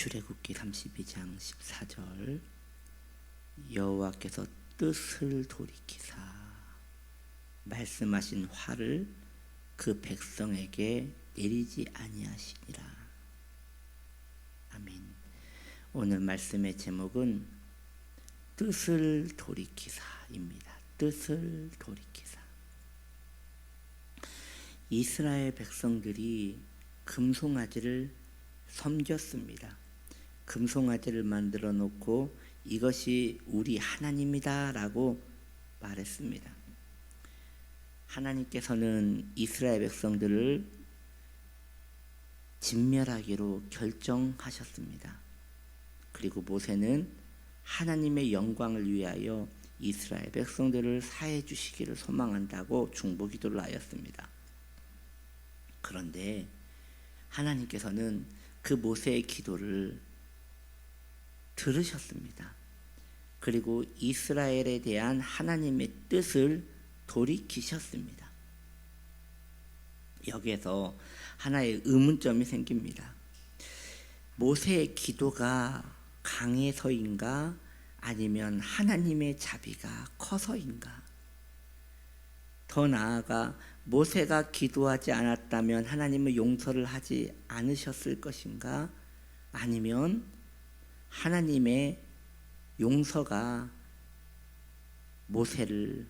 출애굽기 32장 14절 여호와께서 뜻을 돌이키사 말씀하신 화를 그 백성에게 내리지 아니하시니라. 아멘. 오늘 말씀의 제목은 뜻을 돌이키사입니다. 뜻을 돌이키사. 이스라엘 백성들이 금송아지를 섬겼습니다. 금송아지를 만들어 놓고 이것이 우리 하나님이다 라고 말했습니다. 하나님께서는 이스라엘 백성들을 진멸하기로 결정하셨습니다. 그리고 모세는 하나님의 영광을 위하여 이스라엘 백성들을 사해 주시기를 소망한다고 중보기도를 하였습니다. 그런데 하나님께서는 그 모세의 기도를 들으셨습니다. 그리고 이스라엘에 대한 하나님의 뜻을 돌이키셨습니다. 여기에서 하나의 의문점이 생깁니다. 모세의 기도가 강해서인가 아니면 하나님의 자비가 커서인가? 더 나아가 모세가 기도하지 않았다면 하나님은 용서를 하지 않으셨을 것인가? 아니면 하나님의 용서가 모세를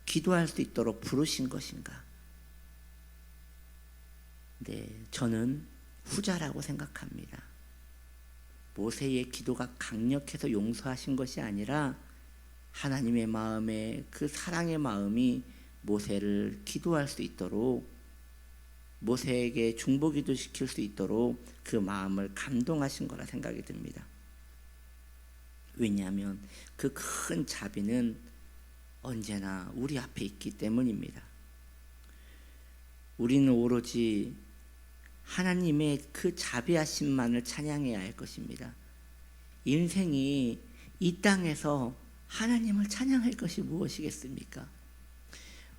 기도할 수 있도록 부르신 것인가? 네, 저는 후자라고 생각합니다. 모세의 기도가 강력해서 용서하신 것이 아니라 하나님의 마음에 그 사랑의 마음이 모세를 기도할 수 있도록, 모세에게 중보기도 시킬 수 있도록 그 마음을 감동하신 거라 생각이 듭니다. 왜냐하면 그 큰 자비는 언제나 우리 앞에 있기 때문입니다. 우리는 오로지 하나님의 그 자비하심만을 찬양해야 할 것입니다. 인생이 이 땅에서 하나님을 찬양할 것이 무엇이겠습니까?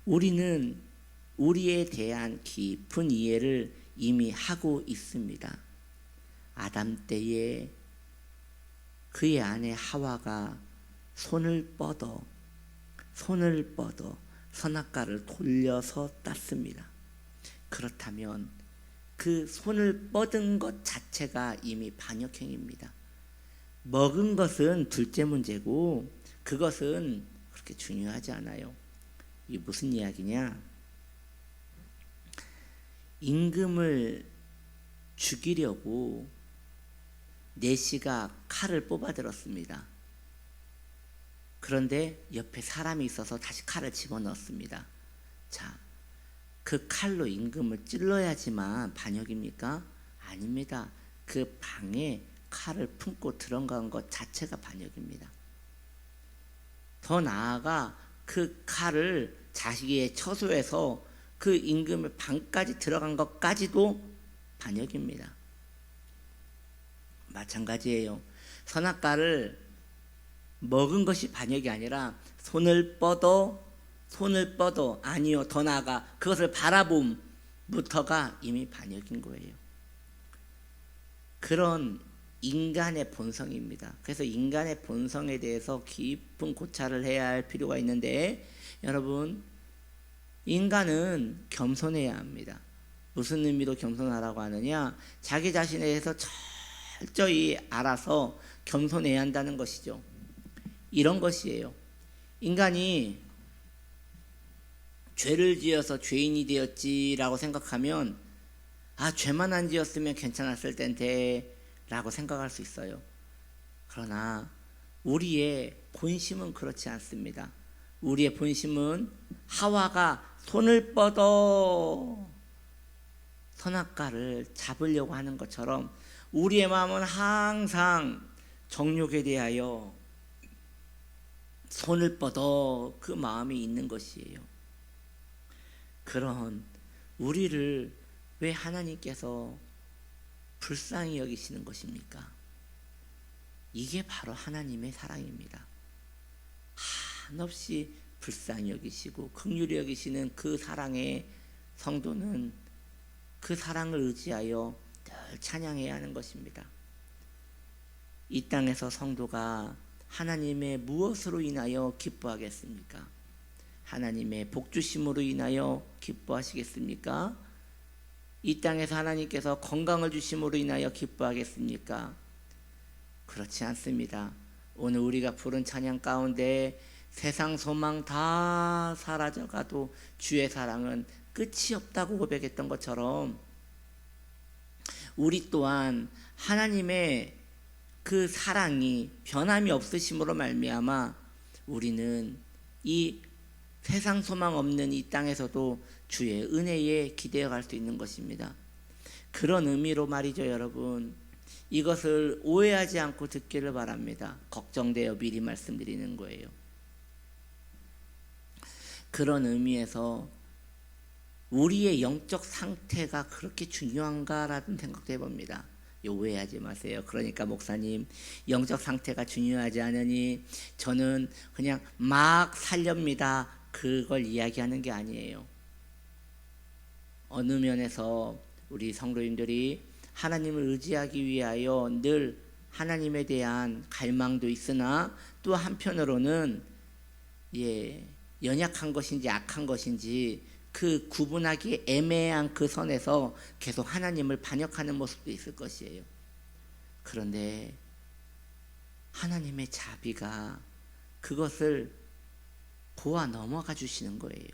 우리는 우리에 대한 깊은 이해를 이미 하고 있습니다. 아담 때에 그의 아내 하와가 손을 뻗어 선악과를 돌려서 땄습니다. 그렇다면 그 손을 뻗은 것 자체가 이미 반역행위입니다. 먹은 것은 둘째 문제고 그것은 그렇게 중요하지 않아요. 이게 무슨 이야기냐? 임금을 죽이려고 내시가 칼을 뽑아들었습니다. 그런데 옆에 사람이 있어서 다시 칼을 집어넣었습니다. 자, 그 칼로 임금을 찔러야지만 반역입니까? 아닙니다. 그 방에 칼을 품고 들어간 것 자체가 반역입니다. 더 나아가 그 칼을 자식의 처소에서 그 임금의 방까지 들어간 것까지도 반역입니다. 마찬가지예요. 선악과를 먹은 것이 반역이 아니라 손을 뻗어 아니요, 더 나아가 그것을 바라봄부터가 이미 반역인 거예요. 그런 인간의 본성입니다. 그래서 인간의 본성에 대해서 깊은 고찰을 해야 할 필요가 있는데, 여러분, 인간은 겸손해야 합니다. 무슨 의미로 겸손하라고 하느냐? 자기 자신에 대해서 철저히 알아서 겸손해야 한다는 것이죠. 이런 것이에요. 인간이 죄를 지어서 죄인이 되었지라고 생각하면, 죄만 안 지었으면 괜찮았을 텐데 라고 생각할 수 있어요. 그러나 우리의 본심은 그렇지 않습니다. 우리의 본심은 하와가 손을 뻗어 선악과를 잡으려고 하는 것처럼 우리의 마음은 항상 정욕에 대하여 손을 뻗어 그 마음이 있는 것이에요. 그런 우리를 왜 하나님께서 불쌍히 여기시는 것입니까? 이게 바로 하나님의 사랑입니다. 한없이 불쌍히 여기시고 긍휼히 여기시는 그 사랑의 성도는 그 사랑을 의지하여 늘 찬양해야 하는 것입니다. 이 땅에서 성도가 하나님의 무엇으로 인하여 기뻐하겠습니까? 하나님의 복주심으로 인하여 기뻐하시겠습니까? 이 땅에서 하나님께서 건강을 주심으로 인하여 기뻐하겠습니까? 그렇지 않습니다. 오늘 우리가 부른 찬양 가운데 세상 소망 다 사라져가도 주의 사랑은 끝이 없다고 고백했던 것처럼 우리 또한 하나님의 그 사랑이 변함이 없으심으로 말미암아 우리는 이 세상 소망 없는 이 땅에서도 주의 은혜에 기대어 갈 수 있는 것입니다. 그런 의미로 말이죠, 여러분. 이것을 오해하지 않고 듣기를 바랍니다. 걱정되어 미리 말씀드리는 거예요. 그런 의미에서 우리의 영적 상태가 그렇게 중요한가라는 생각도 해봅니다. 오해하지 마세요. 그러니까 목사님, 영적 상태가 중요하지 않으니 저는 그냥 막 살렵니다, 그걸 이야기하는 게 아니에요. 어느 면에서 우리 성도님들이 하나님을 의지하기 위하여 늘 하나님에 대한 갈망도 있으나 또 한편으로는 연약한 것인지 악한 것인지 그 구분하기 애매한 그 선에서 계속 하나님을 반역하는 모습도 있을 것이에요. 그런데 하나님의 자비가 그것을 보아 넘어가 주시는 거예요.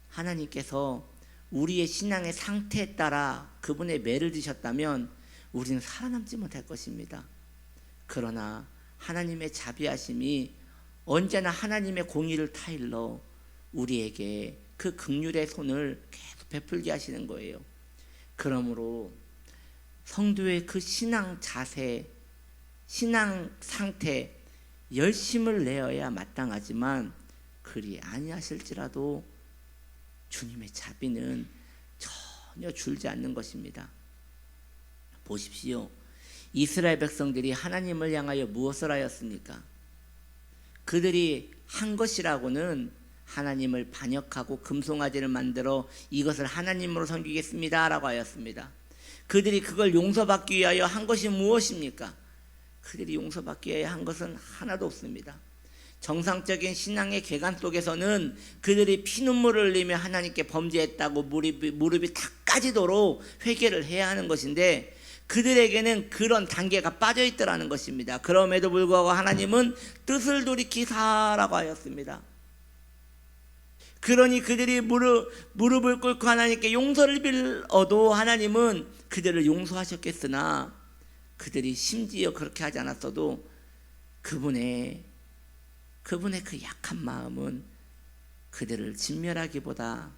하나님께서 우리의 신앙의 상태에 따라 그분의 매를 드셨다면 우리는 살아남지 못할 것입니다. 그러나 하나님의 자비하심이 언제나 하나님의 공의를 타일러 우리에게 그 긍휼의 손을 계속 베풀게 하시는 거예요. 그러므로 성도의 그 신앙 자세, 신앙 상태, 열심을 내어야 마땅하지만 그리 아니하실지라도 주님의 자비는 전혀 줄지 않는 것입니다. 보십시오. 이스라엘 백성들이 하나님을 향하여 무엇을 하였습니까? 그들이 한 것이라고는 하나님을 반역하고 금송아지를 만들어 이것을 하나님으로 섬기겠습니다 라고 하였습니다. 그들이 그걸 용서받기 위하여 한 것이 무엇입니까? 그들이 용서받기 위하여 한 것은 하나도 없습니다. 정상적인 신앙의 개관 속에서는 그들이 피눈물을 흘리며 하나님께 범죄했다고 무릎이 다 까지도록 회개를 해야 하는 것인데 그들에게는 그런 단계가 빠져 있더라는 것입니다. 그럼에도 불구하고 하나님은 뜻을 돌이키사라고 하였습니다. 그러니 그들이 무릎을 꿇고 하나님께 용서를 빌어도 하나님은 그들을 용서하셨겠으나 그들이 심지어 그렇게 하지 않았어도 그분의 그 약한 마음은 그들을 진멸하기보다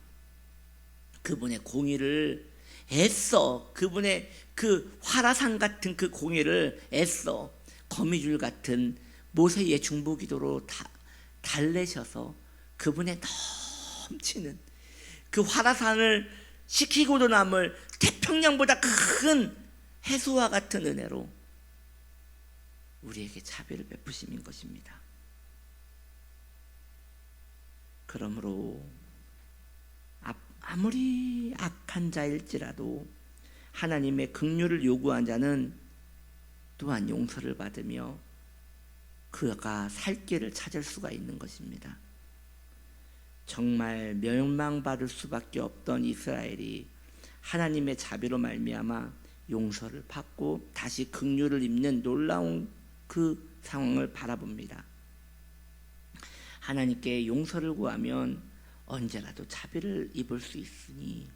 그분의 공의를 애써, 그분의 그 화라산 같은 그 공의를 애써 거미줄 같은 모세의 중보기도로 달래셔서 그분의 넘치는 그 화라산을 식히고도 남을 태평양보다 큰 해수와 같은 은혜로 우리에게 자비를 베푸심인 것입니다. 그러므로 아무리 악한 자일지라도 하나님의 긍휼을 요구한 자는 또한 용서를 받으며 그가 살 길을 찾을 수가 있는 것입니다. 정말 멸망받을 수밖에 없던 이스라엘이 하나님의 자비로 말미암아 용서를 받고 다시 긍휼을 입는 놀라운 그 상황을 바라봅니다. 하나님께 용서를 구하면 언제라도 자비를 입을 수 있으니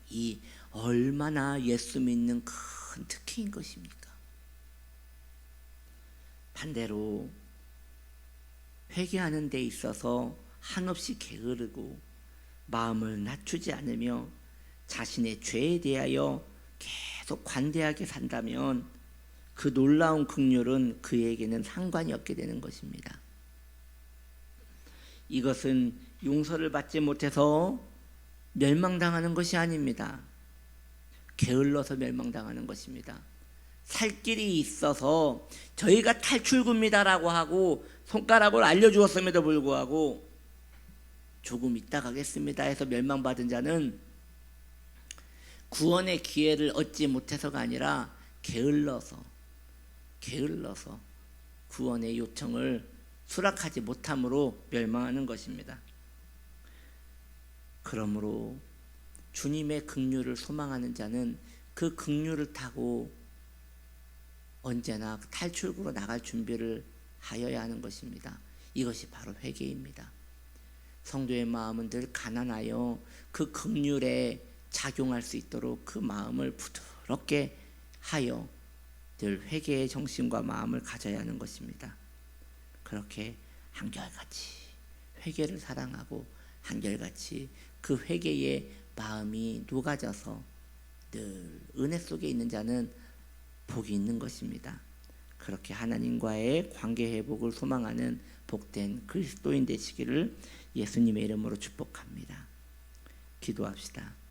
이 얼마나 예수 믿는 큰 특혜인 것입니까? 반대로 회개하는 데 있어서 한없이 게으르고 마음을 낮추지 않으며 자신의 죄에 대하여 계속 관대하게 산다면 그 놀라운 긍휼은 그에게는 상관이 없게 되는 것입니다. 이것은 용서를 받지 못해서 멸망당하는 것이 아닙니다. 게을러서 멸망당하는 것입니다. 살 길이 있어서 저희가 탈출구입니다라고 하고 손가락을 알려주었음에도 불구하고 조금 있다 가겠습니다 해서 멸망받은 자는 구원의 기회를 얻지 못해서가 아니라 게을러서 게을러서 구원의 요청을 수락하지 못함으로 멸망하는 것입니다. 그러므로 주님의 긍휼을 소망하는 자는 그 긍휼을 타고 언제나 탈출구로 나갈 준비를 하여야 하는 것입니다. 이것이 바로 회개입니다. 성도의 마음은 늘 가난하여 그 긍휼에 작용할 수 있도록 그 마음을 부드럽게 하여 늘 회개의 정신과 마음을 가져야 하는 것입니다. 그렇게 한결같이 회개를 사랑하고 한결같이 그 회개의 마음이 녹아져서 늘 은혜 속에 있는 자는 복이 있는 것입니다. 그렇게 하나님과의 관계 회복을 소망하는 복된 그리스도인 되시기를 예수님의 이름으로 축복합니다. 기도합시다.